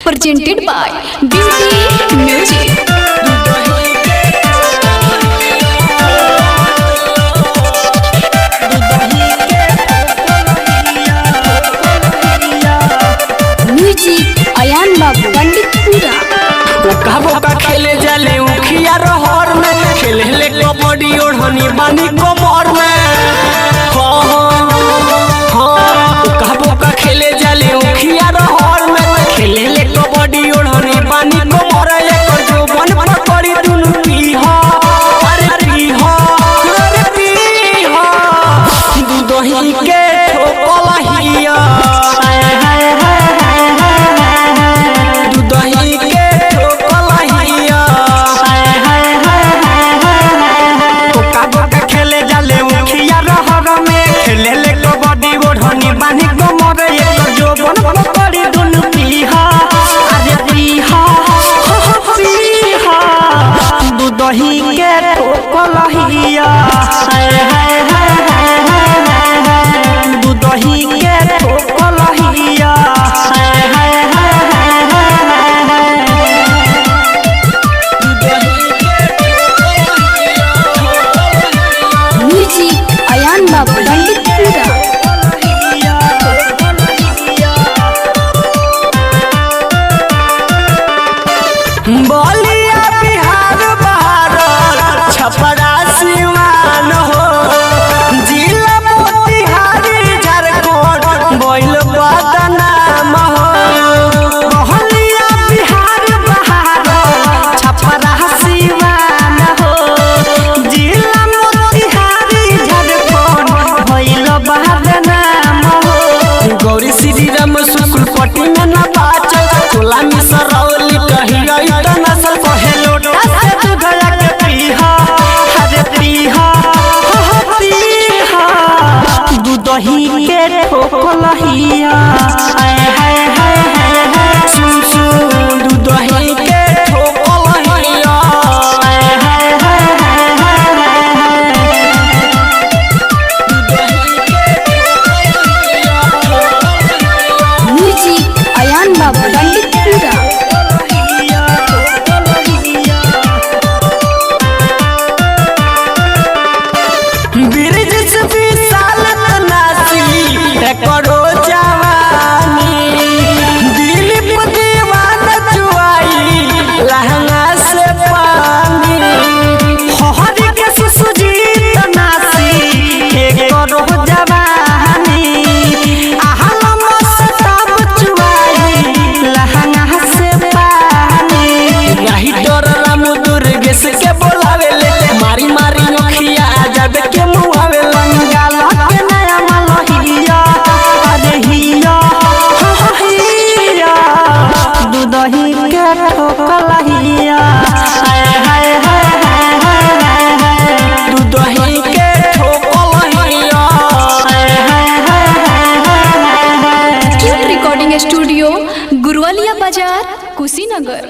presented by Beauty Music. Music Ayan Babu Panditpura. कहबो का खेले जाले उखिया रहर में खेले ले कबड्डी ओढ़नी बानी कमर में कहबो का खेले जाले उखिया रहर में खेले ले कबड्डी ओढ़नी बानी कमर एक जो बन पकड़ी दुनु पीहा अरे पीहा अरे पीहा दूधही के ठोकलहिया दही के ठोकलहिया दूधही के ठोकलहिया म्यूजिक अयान बाबू पंडितपुरा। बलिया बिहार बहार छपरा सिवान हो जिला मोतिहारी झारखंड बोल बदनाम हो बलिया बिहार बहार छपरा सिवान हो जिला मोतिहारी झारखंड बोल बदनाम हो गौरी श्री राम शुक्ल पट्टी में न बाचल कोला में सरौली दूधही के ठोकलहिया सुन सुन दूधही के ठोकलहिया म्यूजिक अयान बाबू पंडितपुरा। करो जवानी दिलीप दीवाना जुआई लहंगा से पानी हरी के सुजीत नासी के करो जवानी आहला मस्ताब जुआई लहंगा से पानी रही डर राम दुर्गेश के बोलावे ले मारी मारी अखिया जब के मुहावे लंगाला के नया मलहिया दूधही के ठोकलहिया दूधही के ठोकलहिया। क्यूट रिकॉर्डिंग स्टूडियो गुरुवालिया बाजार कुशीनगर।